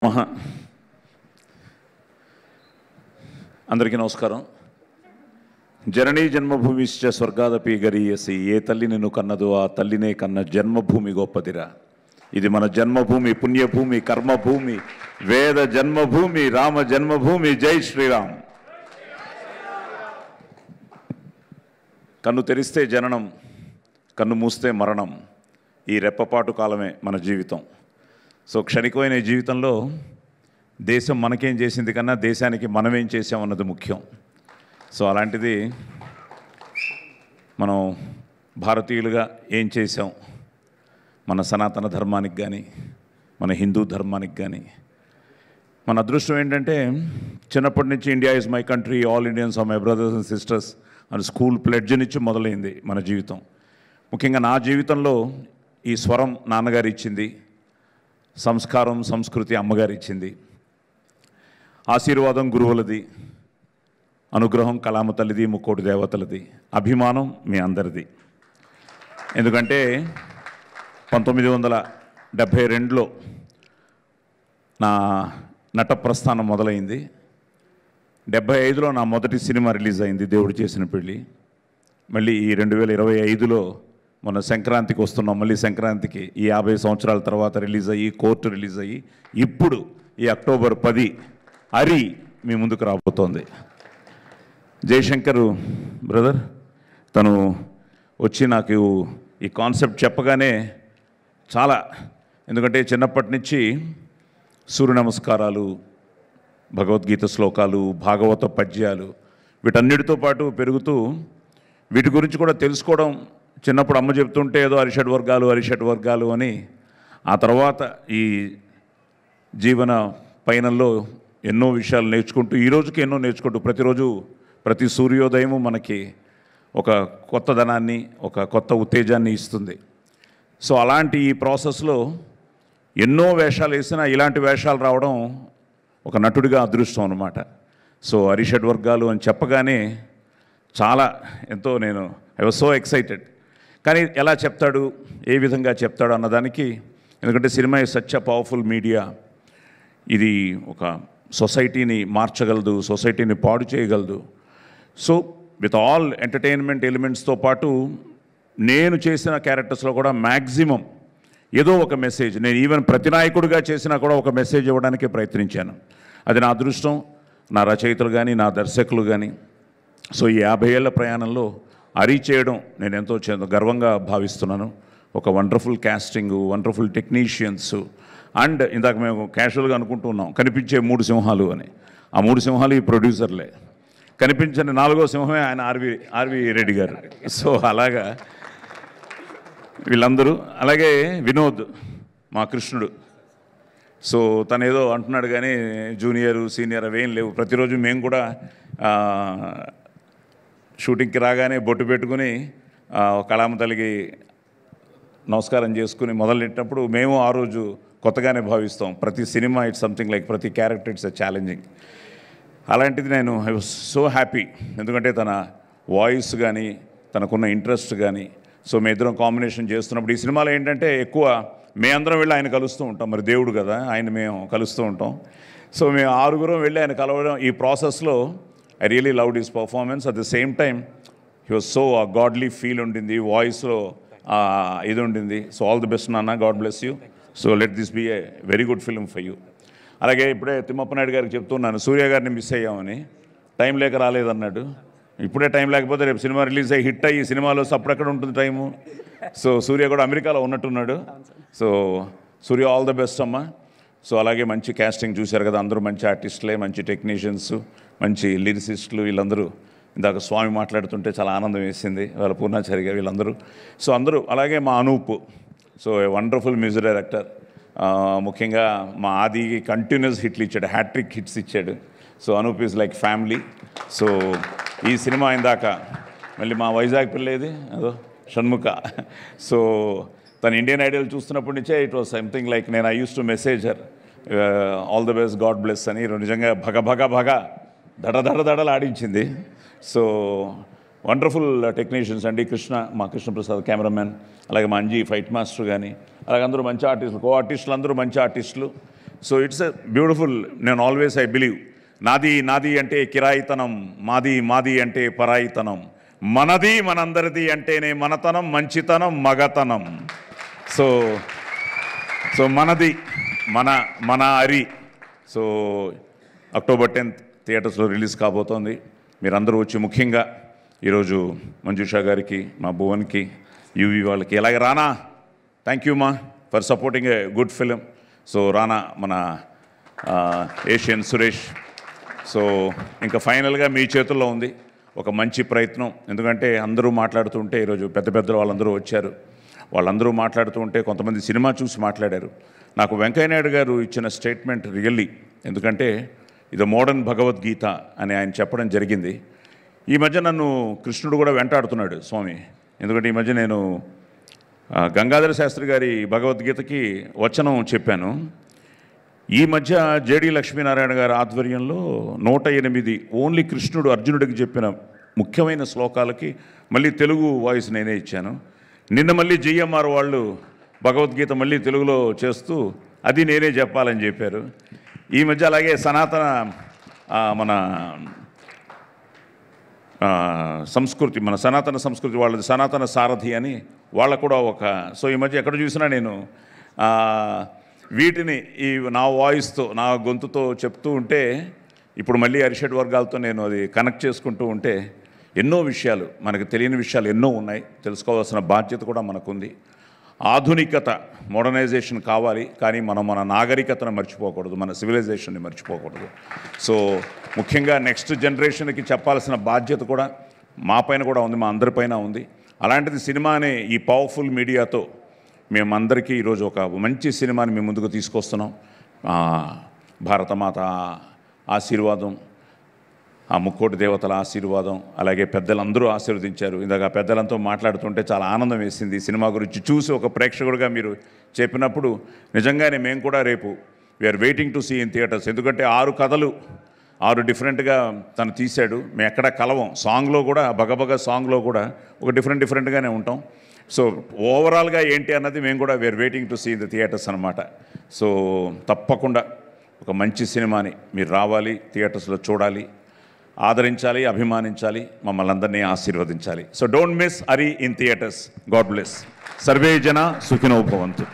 మహా అందరికీ నమస్కారం. జననీ జన్మభూమిశ్చ స్వర్గాదపి గరీయసి, ఏ తల్లి నిన్ను కన్నదో ఆ తల్లినే కన్న జన్మభూమి గొప్పదిరా. ఇది మన జన్మభూమి, పుణ్యభూమి, కర్మభూమి, వేద జన్మభూమి, రామ జన్మభూమి. జై శ్రీరామ్. కన్ను తెరిస్తే జననం, కన్ను మూస్తే మరణం. ఈ రెప్పపాటు కాలమే మన జీవితం. సో క్షణికమైన ఈ జీవితంలో దేశం మనకేం చేసింది కన్నా దేశానికి మనమేం చేసామన్నది ముఖ్యం. సో అలాంటిది మనం భారతీయులుగా ఏం చేసాం, మన సనాతన ధర్మానికి కానీ మన హిందూ ధర్మానికి కానీ. మన అదృష్టం ఏంటంటే చిన్నప్పటి నుంచి India is my country, all Indians are my brothers and sisters అని స్కూల్ ప్లెడ్జ్ నుంచి మొదలైంది మన జీవితం. ముఖ్యంగా నా జీవితంలో ఈ స్వరం నాన్నగారు ఇచ్చింది, సంస్కారం సంస్కృతి అమ్మగారు ఇచ్చింది, ఆశీర్వాదం గురువులది, అనుగ్రహం కళామ తల్లిది, ముక్కోటి దేవతలది, అభిమానం మీ అందరిది. ఎందుకంటే 1972లో నా నట ప్రస్థానం మొదలైంది. 75లో నా మొదటి సినిమా రిలీజ్ అయింది, దేవుడు చేసిన పెళ్ళి. మళ్ళీ ఈ 2025లో మొన్న సంక్రాంతికి వస్తున్నాం. మళ్ళీ సంక్రాంతికి ఈ 50 సంవత్సరాల తర్వాత రిలీజ్ అయ్యి, కోర్టు రిలీజ్ అయ్యి, ఇప్పుడు ఈ అక్టోబర్ 10 అరి మీ ముందుకు రాబోతోంది. జయశంకర్ బ్రదర్ తను వచ్చి నాకు ఈ కాన్సెప్ట్ చెప్పగానే చాలా, ఎందుకంటే చిన్నప్పటి నుంచి సూర్య నమస్కారాలు, భగవద్గీత శ్లోకాలు, భాగవత పద్యాలు వీటన్నిటితో పాటు పెరుగుతూ వీటి గురించి కూడా తెలుసుకోవడం. చిన్నప్పుడు అమ్మ చెప్తుంటే ఏదో అరిషడ్ వర్గాలు అని, ఆ తర్వాత ఈ జీవన పయనంలో ఎన్నో విషయాలు నేర్చుకుంటూ ఈ రోజుకి ఎన్నో నేర్చుకుంటూ ప్రతిరోజు ప్రతి సూర్యోదయము మనకి ఒక కొత్తదనాన్ని, ఒక కొత్త ఉత్తేజాన్ని ఇస్తుంది. సో అలాంటి ఈ ప్రాసెస్లో ఎన్నో వేషాలు వేసినా ఇలాంటి వేషాలు రావడం ఒక నటుడిగా అదృష్టం అన్నమాట. సో అరిషడ్ వర్గాలు అని చెప్పగానే చాలా ఎంతో ఐ వాజ్ సో ఎక్సైటెడ్. కానీ ఎలా చెప్తాడు, ఏ విధంగా చెప్తాడు అన్నదానికి, ఎందుకంటే cinema is such a powerful media. ఇది ఒక సొసైటీని మార్చగలదు, సొసైటీని పాడు చేయగలదు. సో విత్ ఆల్ ఎంటర్టైన్మెంట్ ఎలిమెంట్స్తో పాటు నేను చేసిన క్యారెక్టర్స్లో కూడా మ్యాక్సిమం ఏదో ఒక మెసేజ్, నేను ఈవెన్ ప్రతినాయకుడిగా చేసినా కూడా ఒక మెసేజ్ ఇవ్వడానికి ప్రయత్నించాను. అది నా అదృష్టం, నా రచయితలు కానీ నా దర్శకులు కానీ. సో ఈ 50 ఏళ్ల ప్రయాణంలో అరీ చేయడం నేను ఎంతో గర్వంగా భావిస్తున్నాను. ఒక wonderful casting, wonderful technicians, and ఇందాక మేము క్యాజువల్గా అనుకుంటున్నాం కనిపించే 3 సింహాలు అని. ఆ 3 సింహాలు ఈ ప్రొడ్యూసర్లే, కనిపించని 4వ సింహమే ఆయన ఆర్వి రెడ్డి గారు. సో అలాగా వీళ్ళందరూ, అలాగే వినోద్ మా కృష్ణుడు. సో తను ఏదో అంటున్నాడు కానీ జూనియర్ సీనియర్ అవేం లేవు. ప్రతిరోజు మేము కూడా షూటింగ్కి రాగానే బొట్టు పెట్టుకుని కళామ తల్లికి నమస్కారం చేసుకుని మొదలెట్టినప్పుడు మేము ఆ రోజు కొత్తగానే భావిస్తాం. ప్రతి సినిమా ఇట్స్ సంథింగ్ లైక్, ప్రతి క్యారెక్టర్ ఇట్స్ ఛాలెంజింగ్. అలాంటిది ఐ వాజ్ సో హ్యాపీ, ఎందుకంటే తన వాయిస్ కానీ తనకున్న ఇంట్రెస్ట్ కానీ. సో మేము ఇద్దరం కాంబినేషన్ చేస్తున్నప్పుడు ఈ సినిమాలో ఏంటంటే ఎక్కువ మేమందరం వెళ్ళి ఆయన కలుస్తూ ఉంటాం. మరి దేవుడు కదా, ఆయన మేము కలుస్తూ ఉంటాం. సో మేము 6గురం వెళ్ళి ఆయన కలవడం, ఈ ప్రాసెస్లో I really loved his performance. At the same time he was so godly feel ఉండింది, వాయిస్లో ఇది ఉండింది. సో ఆల్ ది బెస్ట్ నాన్న, God bless you. So let this be a very good film for you. అలాగే ఇప్పుడే తిమ్మప్ప నాయుడు గారికి చెప్తున్నాను, సూర్య గారిని మిస్ అయ్యామని. టైం లేక రాలేదన్నాడు. ఇప్పుడే టైం లేకపోతే రేపు సినిమా రిలీజ్ అయ్యి హిట్ అయ్యి సినిమాలో అప్పుడెక్కడ ఉంటుంది టైము. సో సూర్య కూడా అమెరికాలో ఉన్నట్టున్నాడు. So Surya all the best అమ్మా. సో అలాగే మంచి క్యాస్టింగ్ చూశారు కదా, అందరూ మంచి ఆర్టిస్టులే, మంచి టెక్నీషియన్స్, మంచి లిరిసిస్టులు. వీళ్ళందరూ ఇందాక స్వామి మాట్లాడుతుంటే చాలా ఆనందం వేసింది, వాళ్ళ పూర్ణాచారి గారు వీళ్ళందరూ. సో అందరూ, అలాగే మా Anoop, so wonderful music director. ముఖ్యంగా మా ఆదికి కంటిన్యూస్ హిట్లు ఇచ్చాడు, హ్యాట్రిక్ హిట్స్ ఇచ్చాడు. So Anoop is like family. So ఈ సినిమా ఇందాక మళ్ళీ మా వైజాగ్ పిల్లేది అదో షణ్ముఖ. సో తను ఇండియన్ ఐడల్ చూస్తున్నప్పటి నుంచే it was something like, I use to message her all the best, God bless అని. నిజంగా భగ దడలు ఆడించింది. సో వండర్ఫుల్ టెక్నీషియన్స్ అండి. మా కృష్ణప్రసాద్ కెమెరామెన్, అలాగే మా అంజీ ఫైట్ మాస్టర్ కానీ, అలాగే అందరూ మంచి ఆర్టిస్టులు, కో ఆర్టిస్టులు అందరూ మంచి ఆర్టిస్టులు. So it's a beautiful. నేను ఆల్వేస్ ఐ బిలీవ్ నాది నాది అంటే కిరాయితనం, మాది మాది అంటే పరాయితనం, మనది మనందరిది అంటేనే మనతనం, మంచితనం, మగతనం. సో సో మనది మన అరి. సో అక్టోబర్ 10th థియేటర్స్లో రిలీజ్ కాబోతోంది. మీరందరూ వచ్చి, ముఖ్యంగా ఈరోజు మంజుషా గారికి, మా భువన్కి, యూవి వాళ్ళకి, అలాగే రానా, థ్యాంక్ యూ మా for supporting a good film. So రానా, మన ఏషియన్ సురేష్. సో ఇంకా ఫైనల్గా మీ చేతుల్లో ఉంది ఒక మంచి ప్రయత్నం. ఎందుకంటే అందరూ మాట్లాడుతుంటే, ఈరోజు పెద్ద పెద్దలు వాళ్ళందరూ వచ్చారు, వాళ్ళందరూ మాట్లాడుతూ ఉంటే కొంతమంది సినిమా చూసి మాట్లాడారు. నాకు వెంకయ్య నాయుడు గారు ఇచ్చిన స్టేట్మెంట్ రియల్లీ, ఎందుకంటే ఇది మోడర్న్ భగవద్గీత అని ఆయన చెప్పడం జరిగింది. ఈ మధ్య నన్ను కృష్ణుడు కూడా వెంటాడుతున్నాడు స్వామి. ఎందుకంటే ఈ మధ్య నేను గంగాధర శాస్త్రి గారి భగవద్గీతకి వచనం చెప్పాను. ఈ మధ్య జేడి లక్ష్మీనారాయణ గారి ఆధ్వర్యంలో 108 ఓన్లీ కృష్ణుడు అర్జునుడికి చెప్పిన ముఖ్యమైన శ్లోకాలకి మళ్ళీ తెలుగు వాయిస్ నేనే ఇచ్చాను. నిన్న మళ్ళీ జిఎంఆర్ వాళ్ళు భగవద్గీత మళ్ళీ తెలుగులో చేస్తూ అది నేనే చెప్పాలని చెప్పారు. ఈ మధ్య అలాగే సనాతన మన సంస్కృతి, మన సనాతన సంస్కృతి వాళ్ళది సనాతన సారథి అని వాళ్ళకు కూడా ఒక. సో ఈ మధ్య ఎక్కడ చూసినా నేను వీటిని ఈ నా వాయిస్తో, నా గొంతుతో చెప్తూ ఉంటే, ఇప్పుడు మళ్ళీ అరిషడ్ వర్గాలతో నేను అది కనెక్ట్ చేసుకుంటూ ఉంటే ఎన్నో విషయాలు, మనకు తెలియని విషయాలు ఎన్నో ఉన్నాయి, తెలుసుకోవాల్సిన బాధ్యత కూడా మనకుంది. ఆధునికత, మోడర్నైజేషన్ కావాలి, కానీ మనం మన నాగరికతను మర్చిపోకూడదు, మన సివిలైజేషన్ని మర్చిపోకూడదు. సో ముఖ్యంగా నెక్స్ట్ జనరేషన్కి చెప్పాల్సిన బాధ్యత కూడా మా పైన కూడా ఉంది, మా అందరిపైన ఉంది. అలాంటిది సినిమా అనే ఈ పవర్ఫుల్ మీడియాతో మేమందరికీ ఈరోజు ఒక మంచి సినిమాని మేము ముందుకు తీసుకొస్తున్నాం. భారతమాత ఆశీర్వాదం, ఆ ముక్కోటి దేవతల ఆశీర్వాదం, అలాగే పెద్దలందరూ ఆశీర్వదించారు. ఇందాక పెద్దలంతా మాట్లాడుతుంటే చాలా ఆనందం వేసింది. ఈ సినిమా గురించి చూసి ఒక ప్రేక్షకుడిగా మీరు చెప్పినప్పుడు నిజంగానే మేము కూడా రేపు we are waiting to see in theatres. ఎందుకంటే 6 కథలు 6 డిఫరెంట్గా తను తీశాడు. మేము ఎక్కడ కలవం. సాంగ్లో కూడా, బగబగ సాంగ్లో కూడా ఒక డిఫరెంట్గానే ఉంటాం. సో ఓవరాల్గా ఏంటి అన్నది మేము కూడా we are waiting to see the theatres అనమాట. సో తప్పకుండా ఒక మంచి సినిమాని మీరు రావాలి, థియేటర్స్లో చూడాలి, ఆదరించాలి, అభిమానించాలి, మమ్మల్ని అందరినీ ఆశీర్వదించాలి. So don't miss Ari in theatres. God bless. Survey జన సుఖినో భవంతు.